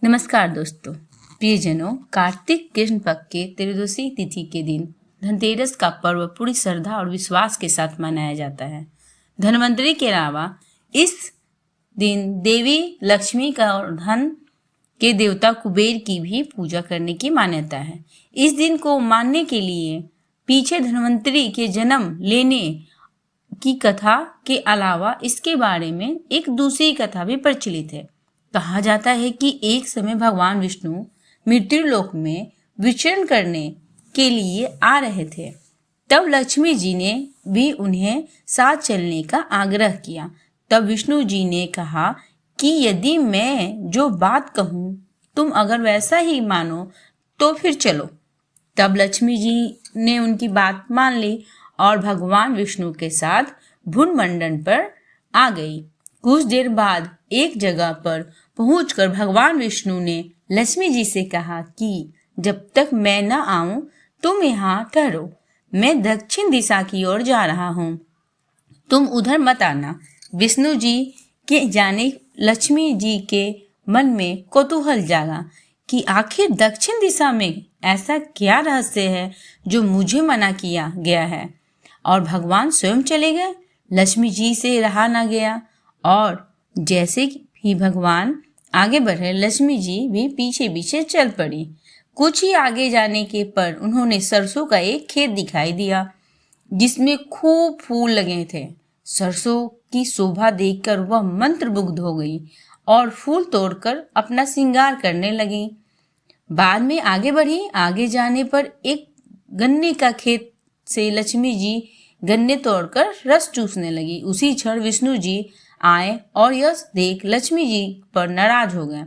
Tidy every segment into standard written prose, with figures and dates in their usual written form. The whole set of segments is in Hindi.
नमस्कार दोस्तों, प्रियजनों। कार्तिक कृष्ण पक्ष के त्रयोदशी तिथि के दिन धनतेरस का पर्व पूरी श्रद्धा और विश्वास के साथ मनाया जाता है। धनवंतरी के अलावा इस दिन देवी लक्ष्मी का और धन के देवता कुबेर की भी पूजा करने की मान्यता है। इस दिन को मानने के लिए पीछे धनवंतरी के जन्म लेने की कथा के अलावा इसके बारे में एक दूसरी कथा भी प्रचलित है। कहा जाता है कि एक समय भगवान विष्णु मृत्यु लोक में विचरण करने के लिए आ रहे थे। तब लक्ष्मी जी ने भी उन्हें साथ चलने का आग्रह किया। तब विष्णु जी ने कहा कि यदि मैं जो बात कहूँ तुम अगर वैसा ही मानो तो फिर चलो। तब लक्ष्मी जी ने उनकी बात मान ली और भगवान विष्णु के साथ भूमंडल पर आ गई। कुछ देर बाद एक जगह पर पहुंचकर भगवान विष्णु ने लक्ष्मी जी से कहा कि जब तक मैं न आऊं तुम यहाँ ठहरो, मैं दक्षिण दिशा की ओर जा रहा हूँ, तुम उधर मत आना। विष्णु जी के जाने लक्ष्मी जी के मन में कौतूहल जागा कि आखिर दक्षिण दिशा में ऐसा क्या रहस्य है जो मुझे मना किया गया है, और भगवान स्वयं चले गए। लक्ष्मी जी से रहा न गया और जैसे ही भगवान आगे बढ़े लक्ष्मी जी भी पीछे पीछे चल पड़ी। कुछ ही आगे जाने के पर उन्होंने सरसों का एक खेत दिखाई दिया जिसमें खूब फूल लगे थे। सरसों की शोभा देखकर वह मंत्रमुग्ध हो गई और फूल तोड़कर अपना श्रृंगार करने लगी। बाद में आगे बढ़ी। आगे जाने पर एक गन्ने का खेत से लक्ष्मी जी गन्ने तोड़कर रस चूसने लगी। उसी क्षण विष्णु जी आए और यह देख लक्ष्मी जी पर नाराज हो गए।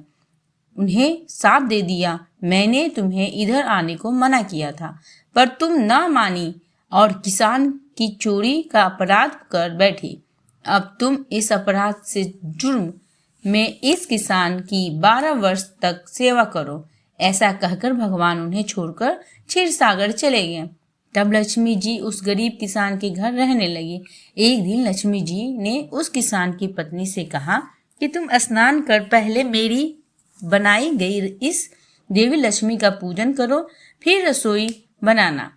उन्हें साप दे दिया, मैंने तुम्हें इधर आने को मना किया था पर तुम न मानी और किसान की चोरी का अपराध कर बैठी। अब तुम इस अपराध से जुर्म में इस किसान की 12 वर्ष तक सेवा करो। ऐसा कहकर भगवान उन्हें छोड़कर क्षीर सागर चले गए। तब लक्ष्मी जी उस गरीब किसान के घर रहने लगी। एक दिन लक्ष्मी जी ने उस किसान की पत्नी से कहा कि तुम स्नान कर पहले मेरी बनाई गई इस देवी लक्ष्मी का पूजन करो, फिर रसोई बनाना,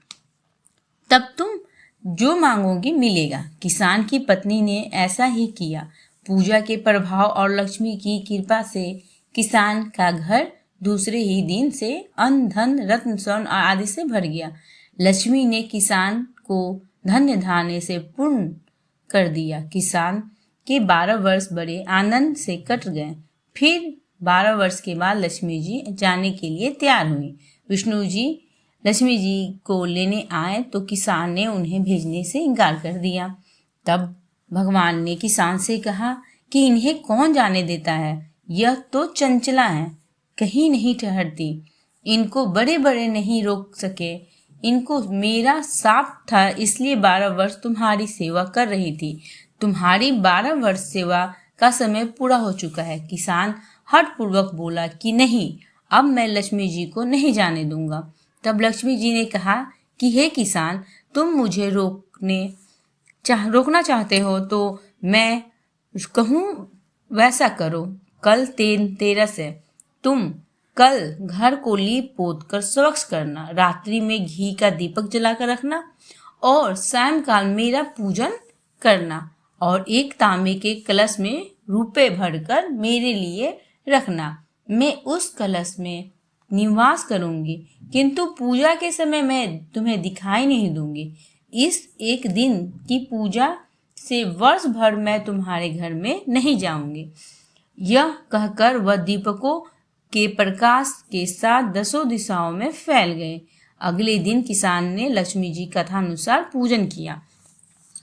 तब तुम जो मांगोगी मिलेगा। किसान की पत्नी ने ऐसा ही किया। पूजा के प्रभाव और लक्ष्मी की कृपा से किसान का घर दूसरे ही दिन से अन्न धन रत्न स्वर्ण आदि से भर गया। लक्ष्मी ने किसान को धन्य धान्य से पूर्ण कर दिया। किसान के 12 वर्ष बड़े आनंद से कट गए। फिर 12 वर्ष के बाद लक्ष्मी जी जाने के लिए तैयार हुई। विष्णु जी लक्ष्मी जी को लेने आए तो किसान ने उन्हें भेजने से इनकार कर दिया। तब भगवान ने किसान से कहा कि इन्हें कौन जाने देता है, यह तो चंचला है, कहीं नहीं ठहरती, इनको बड़े बड़े नहीं रोक सके। इनको मेरा साप था इसलिए 12 वर्ष तुम्हारी सेवा कर रही थी। तुम्हारी 12 वर्ष सेवा का समय पूरा हो चुका है। किसान हठपूर्वक बोला कि नहीं, अब मैं लक्ष्मी जी को नहीं जाने दूंगा। तब लक्ष्मी जी ने कहा कि हे किसान, तुम मुझे रोकना चाहते हो तो मैं कहूँ वैसा करो। कल धनतेरस है, तुम कल घर को लीप पोत कर स्वच्छ करना, रात्रि में घी का दीपक जलाकर रखना और सायंकाल मेरा पूजन करना और एक तांबे के कलश में रुपए भरकर मेरे लिए रखना। मैं उस कलश में निवास करूंगी, किंतु पूजा के समय मैं तुम्हें दिखाई नहीं दूंगी। इस एक दिन की पूजा से वर्ष भर मैं तुम्हारे घर में नहीं जाऊंगी। यह कहकर वह दीपकों के प्रकाश के साथ 10 दिशाओं में फैल गए। अगले दिन किसान ने लक्ष्मी जी कथानुसार पूजन किया।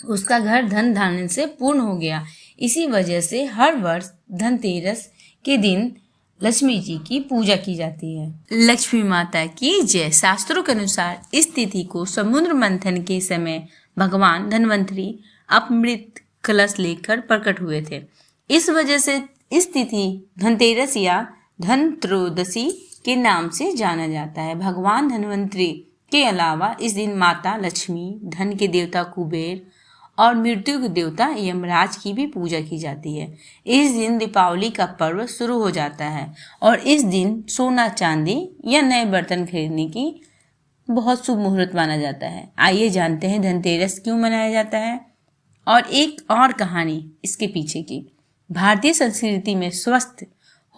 उसका घर धन धान्य से पूर्ण हो गया। इसी वजह से हर वर्ष धनतेरस के दिन लक्ष्मी जी की पूजा की जाती है। लक्ष्मी माता की जय। शास्त्रों के अनुसार इस तिथि को समुद्र मंथन के समय भगवान धन्वंतरी अमृत कलश लेकर प्रकट हुए थे। इस वजह से इस तिथि धनतेरस या धन त्रयोदशी के नाम से जाना जाता है। भगवान धन्वंतरी के अलावा इस दिन माता लक्ष्मी, धन के देवता कुबेर और मृत्यु के देवता यमराज की भी पूजा की जाती है। इस दिन दीपावली का पर्व शुरू हो जाता है और इस दिन सोना चांदी या नए बर्तन खरीदने की बहुत शुभ मुहूर्त माना जाता है। आइए जानते हैं धनतेरस क्यों मनाया जाता है और एक और कहानी इसके पीछे की। भारतीय संस्कृति में स्वस्थ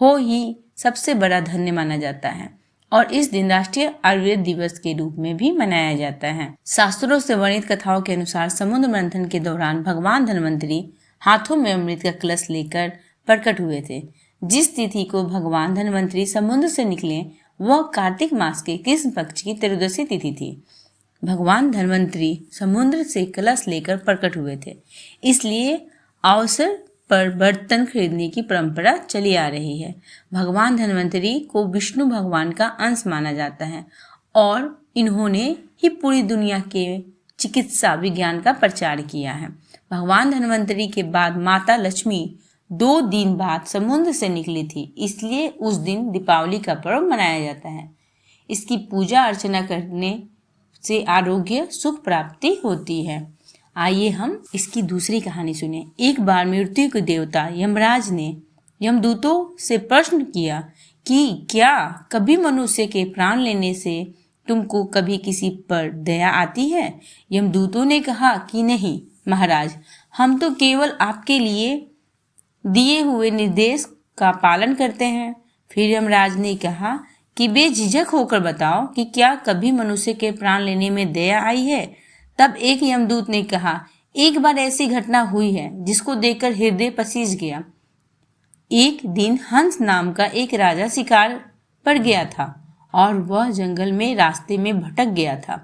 हो ही सबसे बड़ा धन्य माना जाता है और इस दिन राष्ट्रीय आयुर्वेद दिवस के रूप में भी मनाया जाता है। शास्त्रों से वर्णित कथाओं के अनुसार समुद्र मंथन के दौरान भगवान धन्वंतरी हाथों में अमृत का कलश लेकर प्रकट हुए थे। जिस तिथि को भगवान धन्वंतरी समुद्र से निकले वह कार्तिक मास के कृष्ण पक्ष की त्रयोदशी तिथि थी। भगवान धन्वंतरी समुद्र से कलश लेकर प्रकट हुए थे, इसलिए अवसर पर बर्तन खरीदने की परंपरा चली आ रही है। भगवान धन्वंतरी को विष्णु भगवान का अंश माना जाता है और इन्होंने ही पूरी दुनिया के चिकित्सा विज्ञान का प्रचार किया है। भगवान धन्वंतरी के बाद माता लक्ष्मी 2 दिन बाद समुद्र से निकली थी, इसलिए उस दिन दीपावली का पर्व मनाया जाता है। इसकी पूजा अर्चना करने से आरोग्य सुख प्राप्ति होती है। आइए हम इसकी दूसरी कहानी सुने। एक बार मृत्यु के देवता यमराज ने यमदूतों से प्रश्न किया कि क्या कभी मनुष्य के प्राण लेने से तुमको कभी किसी पर दया आती है? यमदूतों ने कहा कि नहीं महाराज, हम तो केवल आपके लिए दिए हुए निर्देश का पालन करते हैं। फिर यमराज ने कहा कि बेझिझक होकर बताओ कि क्या कभी मनुष्य के प्राण लेने में दया आई है? तब एक यमदूत ने कहा, एक बार ऐसी घटना हुई है जिसको देखकर हृदय पसीज गया। एक दिन हंस नाम का एक राजा शिकार पर गया था और वह जंगल में रास्ते में भटक गया था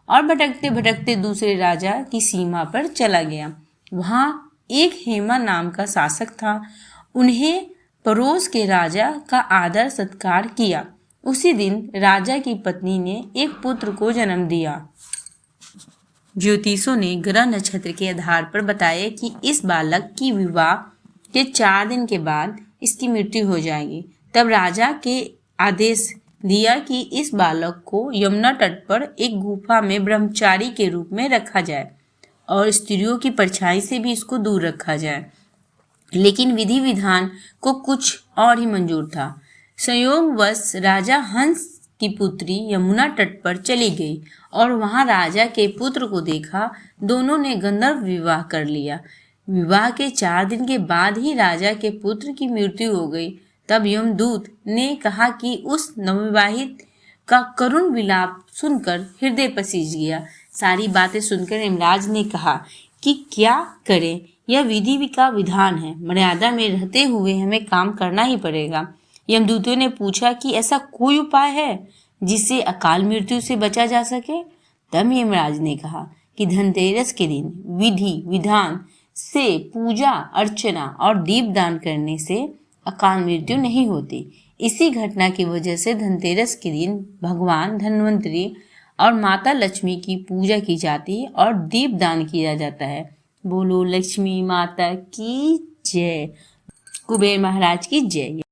और भटकते भटकते दूसरे राजा की सीमा पर चला गया। वहां एक हेमा नाम का शासक था। उन्हें पड़ोस के राजा का आदर सत्कार किया। उसी दिन राजा की पत्नी ने एक पुत्र को जन्म दिया। ज्योतिषों ने ग्रह नक्षत्र के आधार पर बताया कि इस बालक की विवाह के 4 दिन के बाद इसकी मृत्यु हो जाएगी। तब राजा के आदेश दिया कि इस बालक को यमुना तट पर एक गुफा में ब्रह्मचारी के रूप में रखा जाए और स्त्रियों की परछाई से भी इसको दूर रखा जाए। लेकिन विधि विधान को कुछ और ही मंजूर था। संयोगवश राजा हंस की पुत्री यमुना तट पर चली गई और वहां राजा के पुत्र को देखा। दोनों ने गंधर्व विवाह कर लिया। विवाह के 4 दिन के बाद ही राजा के पुत्र की मृत्यु हो गई। तब यमदूत ने कहा कि उस नवविवाहित का करुण विलाप सुनकर हृदय पसीज गया। सारी बातें सुनकर यमराज ने कहा कि क्या करें, यह विधि का विधान है, मर्यादा में रहते हुए हमें काम करना ही पड़ेगा। यमदूतों ने पूछा कि ऐसा कोई उपाय है जिससे अकाल मृत्यु से बचा जा सके? तब यमराज ने कहा कि धनतेरस के दिन विधि विधान से पूजा अर्चना और दीपदान करने से अकाल मृत्यु नहीं होती। इसी घटना की वजह से धनतेरस के दिन भगवान धन्वंतरी और माता लक्ष्मी की पूजा की जाती है और दीपदान किया जाता है। बोलो लक्ष्मी माता की जय, कुबेर महाराज की जय।